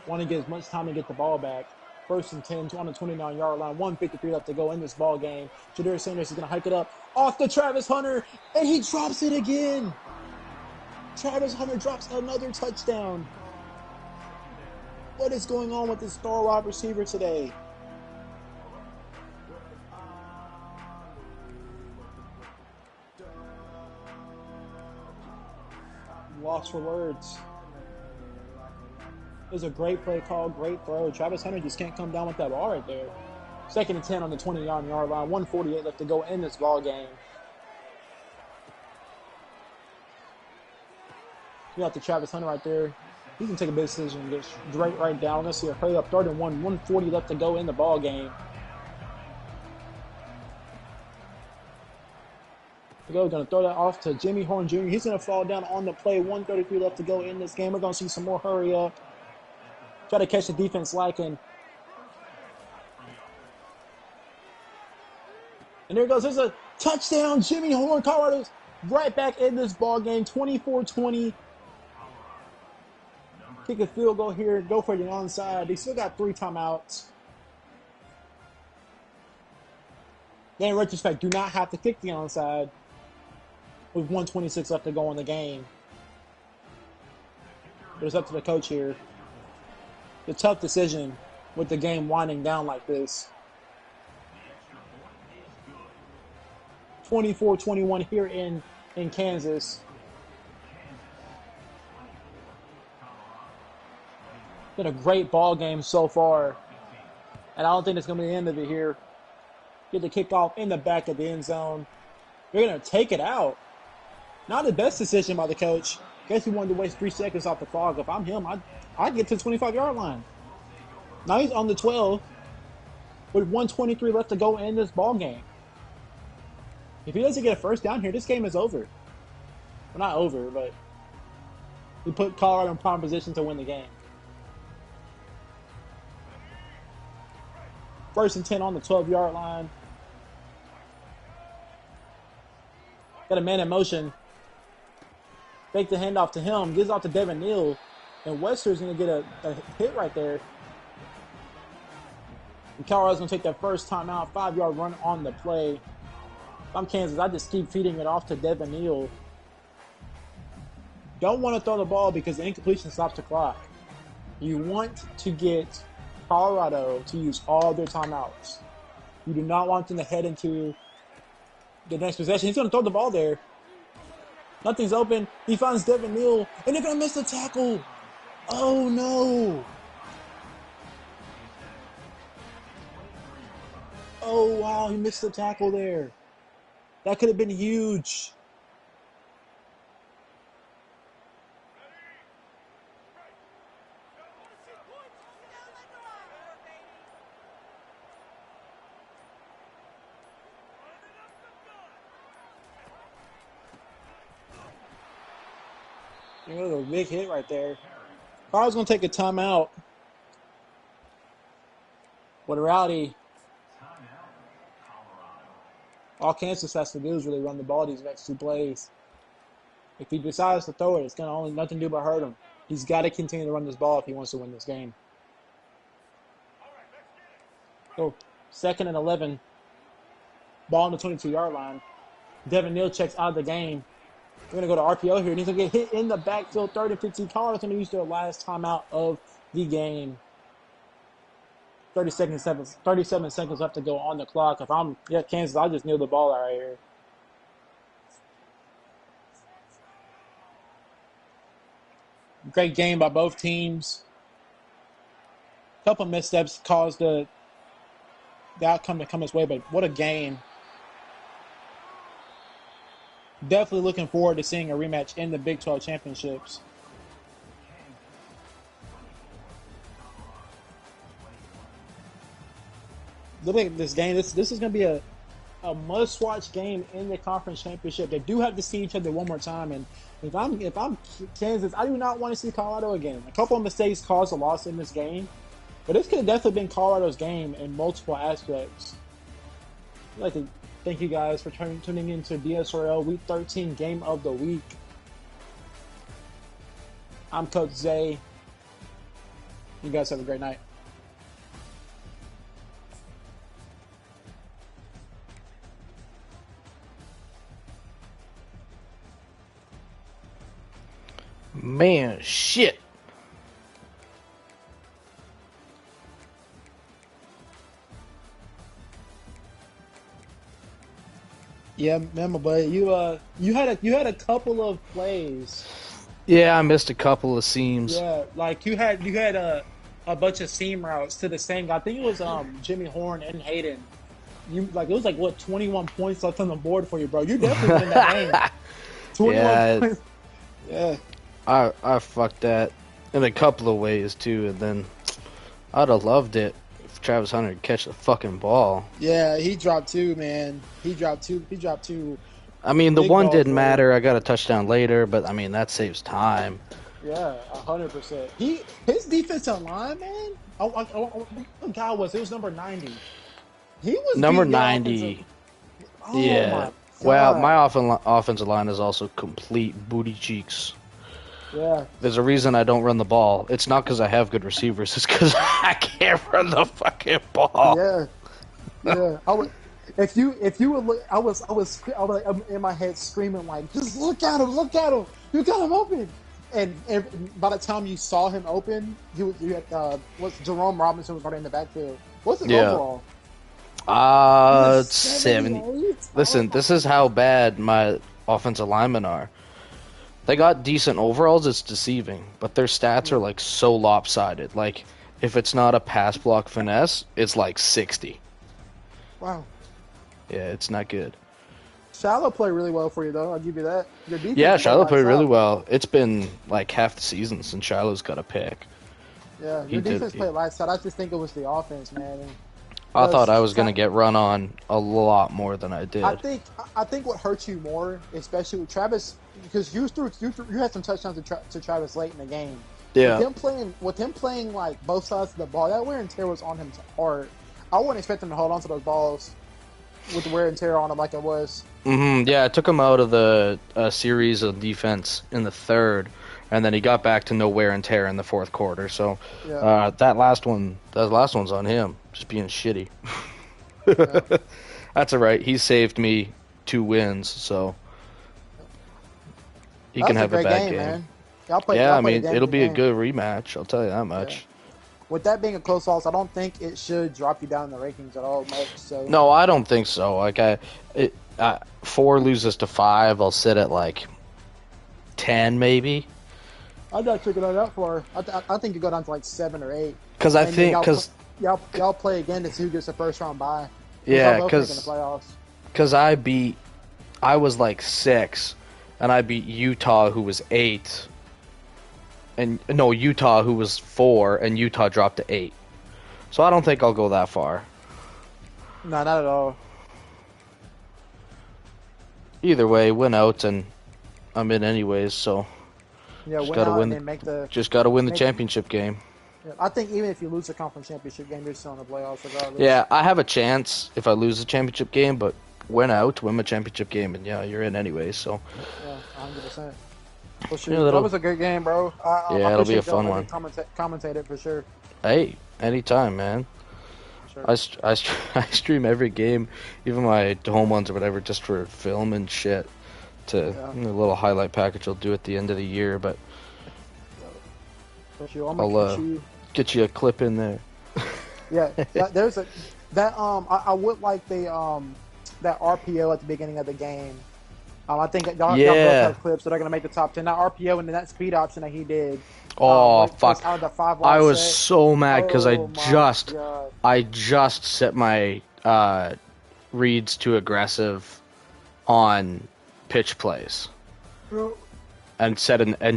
Want to get as much time to get the ball back. 1st and 10 on the 29-yard line. 1:53 left to go in this ball game. Jadarius Sanders is going to hike it up off the Travis Hunter, and he drops it again. Travis Hunter drops another touchdown. What is going on with this star wide receiver today? Lost for words. It was a great play call, great throw. Travis Hunter just can't come down with that ball right there. 2nd and 10 on the 20-yard line. 1:48 left to go in this ball game. You got the Travis Hunter right there. He can take a big decision and get straight right down. We're going to see a hurry up 3rd and 1, 140 left to go in the ball game. We're going to throw that off to Jimmy Horn Jr. He's going to fall down on the play. 133 left to go in this game. We're going to see some more hurry up. Try to catch the defense lacking. And there it goes. There's a touchdown. Jimmy Horn. Colorado's right back in this ball game. 24-20. Kick a field goal here. Go for the onside. They still got 3 timeouts. They, in retrospect, do not have to kick the onside with 1:26 left to go in the game. But it's up to the coach here. The tough decision with the game winding down like this. 24-21 here in Kansas. Been a great ball game so far. And I don't think it's going to be the end of it here. Get the kickoff in the back of the end zone. They're going to take it out. Not the best decision by the coach. Guess he wanted to waste 3 seconds off the clock. If I'm him, I'd get to the 25-yard line. Now he's on the 12 with 1:23 left to go in this ball game. If he doesn't get a first down here, this game is over. Well, not over, but we put Colorado in prime position to win the game. 1st and 10 on the 12-yard line. Got a man in motion. Fake the handoff to him. Gives off to Devin Neal. And Wester's going to get a hit right there. And Colorado's going to take that first timeout. 5-yard run on the play. If I'm Kansas, I just keep feeding it off to Devin Neal. Don't want to throw the ball because the incompletion stops the clock. You want to get Colorado to use all their timeouts. You do not want them to head into the next possession. He's going to throw the ball there. Nothing's open. He finds Devin Neal, and they're going to miss the tackle. Oh, no. Oh, wow, he missed the tackle there. That could have been huge. You know, a big hit right there. Carl's going to take a timeout. But in reality, all Kansas has to do is really run the ball these next 2 plays. If he decides to throw it, it's going to only nothing to do but hurt him. He's got to continue to run this ball if he wants to win this game. So, 2nd and 11. Ball on the 22-yard line. Devin Neal checks out of the game. We're going to go to RPO here, and he's going to get hit in the backfield. 3rd and 15. Colorado's going to use their last timeout of the game. 37 seconds left to go on the clock. If I'm Kansas, I'll just kneel the ball out right here. Great game by both teams. A couple missteps caused the outcome to come his way, but what a game. Definitely looking forward to seeing a rematch in the Big 12 championships. Look at this game. This is going to be a must-watch game in the conference championship. They do have to see each other one more time. And if I'm Kansas, I do not want to see Colorado again. A couple of mistakes caused a loss in this game, but this could have definitely been Colorado's game in multiple aspects. I'd like to thank you guys for tuning into Dsrl Week 13 Game of the Week. I'm Coach Zay. You guys have a great night. Man, shit. Yeah, remember, but you had a couple of plays. Yeah, I missed a couple of seams. Yeah, like you had a bunch of seam routes to the same guy. I think it was Jimmy Horn and Hayden. It was like what 21 points left on the board for you, bro. You definitely win that game. 21 points. Yeah. I fucked that in a couple of ways too, and then I'd have loved it if Travis Hunter had catch the fucking ball. Yeah, he dropped two, man. He dropped two. He dropped two I mean, the big one balls didn't there. matter. I got a touchdown later, but I mean that saves time. Yeah, 100%. His defensive line, man. What guy was? It was number 90. He was Number beating your offensive. 90, Oh yeah. my Well, god. my offensive line is also complete booty cheeks. Yeah, There's a reason I don't run the ball. It's not because I have good receivers. It's because I can't run the fucking ball. yeah, yeah. I would. If you would look, I was like, I'm in my head screaming like, just look at him, you got him open. And by the time you saw him open, you had was Jerome Robinson was already in the backfield. What's his Yeah. overall? He was 70. 78. Listen, this is how bad my offensive linemen are. They got decent overalls, it's deceiving, but their stats are like so lopsided. Like, if it's not a pass block finesse, it's like 60. Wow. Yeah, it's not good. Shallow played really well for you though. I'll give you that. Your defense Yeah, played Shiloh played lights really out. well. It's been like half the season since Shiloh's got a pick. Yeah, He your did. defense played lights out. I just think it was the offense, man. And I thought I was Sa- gonna get run on a lot more than I did. I think what hurts you more, especially with Travis, because you had some touchdowns to Travis late in the game. Yeah. With him playing like both sides of the ball, that wear and tear was on him hard. I wouldn't expect him to hold on to those balls with the wear and tear on him like it was. Yeah, I took him out of the series of defense in the third, and then he got back to no wear and tear in the fourth quarter. So Yeah. that last one's on him, just being shitty. Yeah. That's all right. He saved me 2 wins, so he That can was a have a great bad game, game. man. Yeah, I Y'all played a mean damn it'll good be a game. good rematch. I'll tell you that Yeah. much. With that being a close loss, I don't think it should drop you down in the rankings at all much. So No, I don't think so. Like 4 loses to 5, I'll sit at like 10 maybe. I'm not taking that out far. I think you go down to like 7 or 8. Because I And then think because y'all play again to see who gets the first round bye. yeah, Y'all both making the playoffs. because I was like 6, and I beat Utah who was 8, and no Utah who was 4, and Utah dropped to 8. So I don't think I'll go that far. No, not at all. Either way, win out and I'm in anyways. So Yeah, just win gotta out win. and then make the. Just gotta win the make- championship game. Yeah, I think even if you lose the conference championship game, you're still in the playoffs regardless. Yeah, I have a chance if I lose the championship game, but win out, win my championship game, and yeah, you're in anyways. So Yeah, 100%. For sure. Yeah, that'll- That was a good game, bro. I Yeah, it'll be a appreciate y'all fun letting me commentate it for sure. hey, anytime, man. Sure. I stream every game, even my home ones or whatever, just for film and shit. To Yeah. a little highlight package I'll do at the end of the year, but For sure. I'm I'll gonna catch you. get you a clip in there. Yeah, there's a that I would like the that RPO at the beginning of the game. I think y'all both Yeah. have clips that are gonna make the top 10. That RPO and then that speed option that he did. Oh was fuck! Out of the 5 I wide was set. so mad because Oh my God. I just set my reads to aggressive on pitch plays and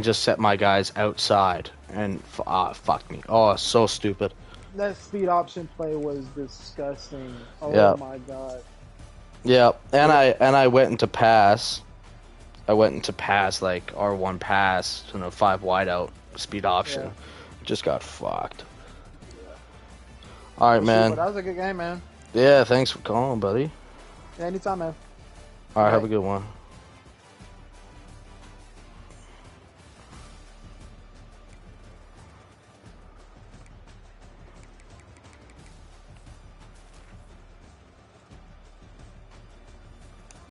just set my guys outside and fuck me. Oh, so stupid. That speed option play was disgusting. Oh Yeah. my God. Yeah, and I went into pass. I went into pass like R1 pass, 5 wide out speed option. Yeah. Just got fucked. All right, But man. that was a good game, man. Yeah, thanks for calling, buddy. Yeah, anytime, man. All right, Bye. have a good one.